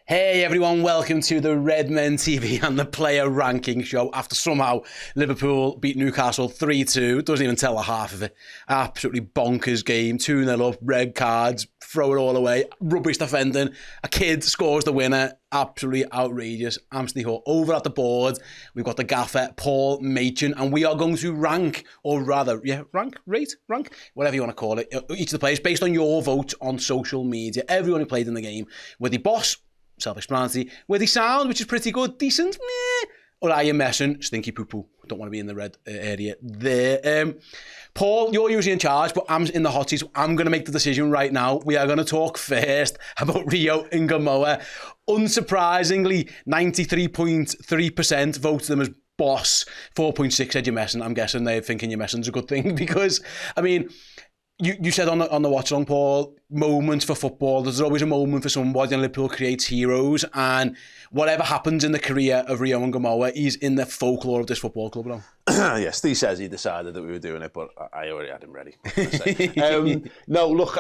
Hey everyone, welcome to the Redmen TV and the player ranking show. After somehow Liverpool beat Newcastle 3-2, doesn't even tell the half of it. Absolutely bonkers game, 2-0 up, red cards, throw it all away, rubbish defending. A kid scores the winner, absolutely outrageous. Anthony Hull over at the board. We've got the gaffer, Paul Machin, and we are going to rank, whatever you want to call it, each of the players based on your vote on social media. Everyone who played in the game, with the boss, self-explanatory, where they sound, which is pretty good, decent, meh, or are you messing, stinky poo-poo, don't want to be in the red area there. Paul, you're usually in charge, but I'm in the hot seat, so I'm going to make the decision right now. We are going to talk first about Rio Ngumoha. Unsurprisingly, 93.3% voted him as boss, 4.6 said you're messing. I'm guessing they're thinking you're messing is a good thing because, I mean, You said on the watch along, Paul, moments for football. There's always a moment for somebody, and Liverpool creates heroes. And whatever happens in the career of Rio Ngumoha, he's in the folklore of this football club now. Yeah, Steve says he decided that we were doing it, but I already had him ready. No, look,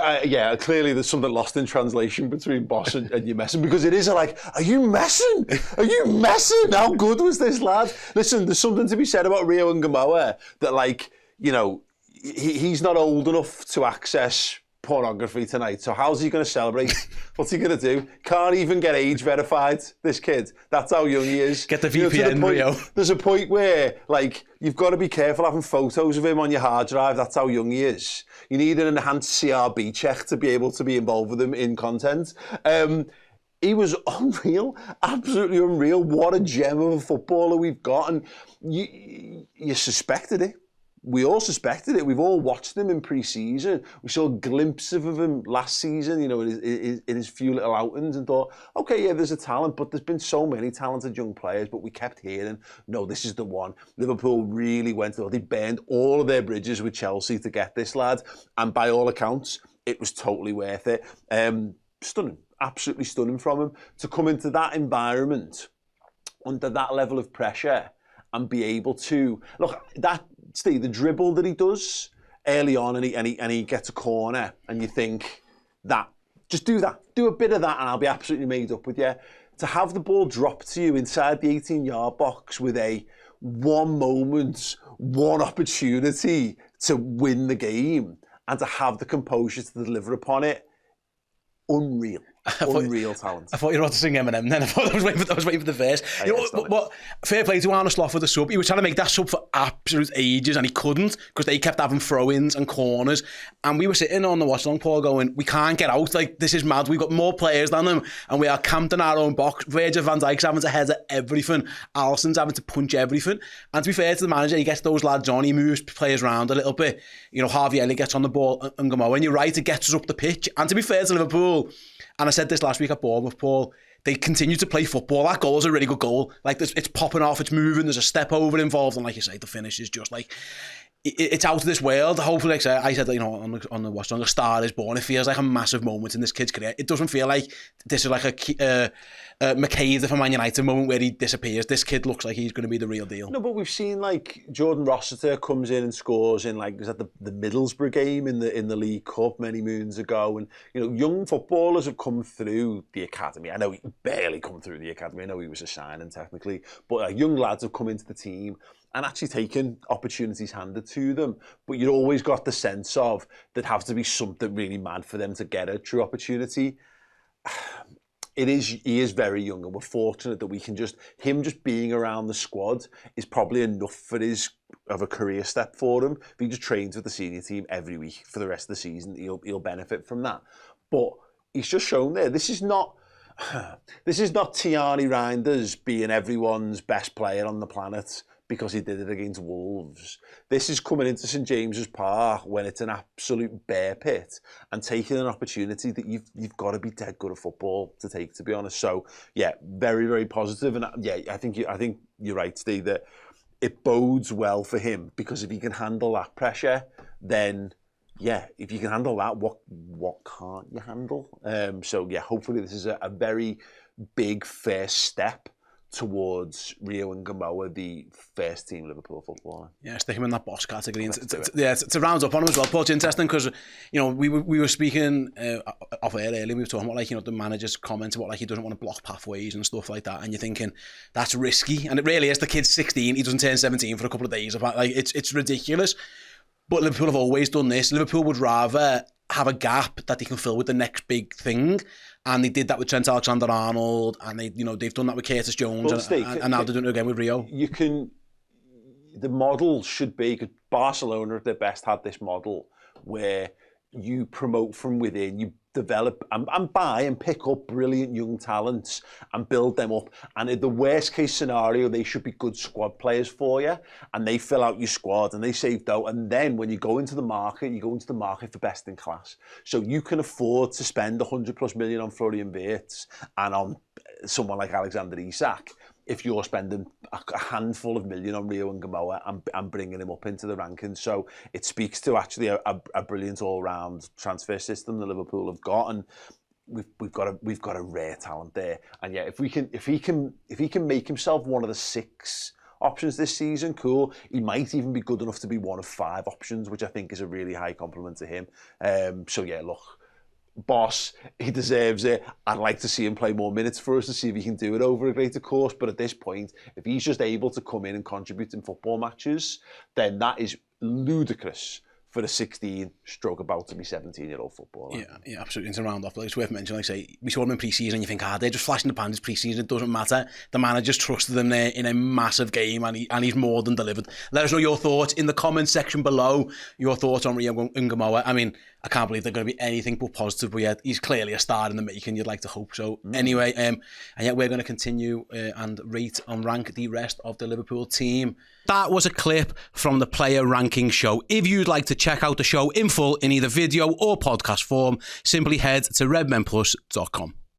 clearly there's something lost in translation between boss and you messing, because it is like, are you messing? Are you messing? How good was this lad? Listen, there's something to be said about Rio Ngumoha that, like, you know, he's not old enough to access pornography tonight. So how's he going to celebrate? What's he going to do? Can't even get age verified, this kid. That's how young he is. Get the VPN, Rio. There's a point where, like, you've got to be careful having photos of him on your hard drive. That's how young he is. You need an enhanced CRB check to be able to be involved with him in content. He was unreal, absolutely unreal. What a gem of a footballer we've got. And you suspected it. We all suspected it. We've all watched him in pre-season. We saw glimpses of him last season, you know, in his few little outings, and thought, okay, yeah, there's a talent, but there's been so many talented young players, but we kept hearing, no, this is the one. Liverpool really they burned all of their bridges with Chelsea to get this lad, and by all accounts, it was totally worth it. Stunning, absolutely stunning from him. To come into that environment, under that level of pressure, and be able to, look, Steve, the dribble that he does early on, and he gets a corner, and you think, just do that. Do a bit of that, and I'll be absolutely made up with you. To have the ball dropped to you inside the 18-yard box with one moment, one opportunity to win the game, and to have the composure to deliver upon it, unreal. Unreal talent. I thought you were about to sing Eminem then. I was waiting for the verse. You know what? Fair play to Arne Slot for the sub. He was trying to make that sub for absolute ages, and he couldn't, because they kept having throw-ins and corners. And we were sitting on the watch along, Paul, going, we can't get out. Like, this is mad. We've got more players than them, and we are camped in our own box. Virgil van Dijk's having to header everything. Alisson's having to punch everything. And to be fair to the manager, he gets those lads on. He moves players around a little bit. You know, Harvey Elliott gets on the ball and Ngumoha. And you're right, it gets us up the pitch. And to be fair to Liverpool, and I said this last week at Bournemouth, Paul, they continue to play football. That goal is a really good goal. Like, it's popping off, it's moving, there's a step over involved, and like you say, the finish is just like, it's out of this world. Hopefully, like I said, you know, on the watch, on the Star is Born, it feels like a massive moment in this kid's career. It doesn't feel like this is like a McCabe for Man United moment where he disappears. This kid looks like he's going to be the real deal. No, but we've seen, like, Jordan Rossiter comes in and scores in, like, was that the Middlesbrough game in the League Cup many moons ago, and, you know, young footballers have come through the academy. I know he barely come through the academy. I know he was a signing technically, but young lads have come into the team and actually taken opportunities handed to them. But you'd always got the sense of there'd have to be something really mad for them to get a true opportunity. He is very young, and we're fortunate that we can him just being around the squad is probably enough of a career step for him. If he just trains with the senior team every week for the rest of the season, he'll benefit from that. But he's just shown there, this is not Tiani Reinders being everyone's best player on the planet because he did it against Wolves. This is coming into St James's Park when it's an absolute bear pit and taking an opportunity that you've got to be dead good at football to take, to be honest. So yeah, very, very positive. And yeah, I think you're right, Steve, that it bodes well for him, because if he can handle that pressure, then yeah, if you can handle that, what can't you handle? So yeah, hopefully this is a very big first step towards Rio Ngumoha, the first team Liverpool footballer. Yeah, stick him in that boss category. To round up on him as well, Paul, it's interesting because, you know, we were speaking off air earlier, we were talking about, like, you know, the manager's comments about, like, he doesn't want to block pathways and stuff like that, and you're thinking, that's risky, and it really is. The kid's 16, he doesn't turn 17 for a couple of days. Like, it's ridiculous. But Liverpool have always done this. Liverpool would rather have a gap that they can fill with the next big thing, and they did that with Trent Alexander-Arnold, and they've done that with Curtis Jones, and now they're doing it again with Rio. The model should be, because Barcelona at their best had this model where you promote from within, you develop and buy and pick up brilliant young talents and build them up. And in the worst case scenario, they should be good squad players for you, and they fill out your squad and they save dough. And then when you go into the market, you go into the market for best in class. So you can afford to spend 100+ million on Florian Wirtz and on someone like Alexander Isak if you're spending a handful of million on Rio Ngumoha and bringing him up into the rankings. So it speaks to actually a brilliant all-round transfer system that Liverpool have got, and we've got a rare talent there. And yeah, if he can make himself one of the 6 options this season, cool. He might even be good enough to be one of 5 options, which I think is a really high compliment to him. So yeah, look, boss, he deserves it. I'd like to see him play more minutes for us to see if he can do it over a greater course. But at this point, if he's just able to come in and contribute in football matches, then that is ludicrous for a 16 stroke about to be 17-year-old footballer. Yeah, absolutely. And to round off, it's worth mentioning, like I say, we saw him in pre-season and you think, they're just flashing the pan, it's pre-season, it doesn't matter. The manager's trusted him there in a massive game, and he's more than delivered. Let us know your thoughts in the comments section below, your thoughts on Rio Ngumoha. I mean, I can't believe they're going to be anything but positive, but yeah, he's clearly a star in the making, you'd like to hope so. Anyway, and yet we're going to continue and rate and rank the rest of the Liverpool team. That was a clip from the Player Ranking Show. If you'd like to check out the show in full in either video or podcast form, simply head to redmenplus.com.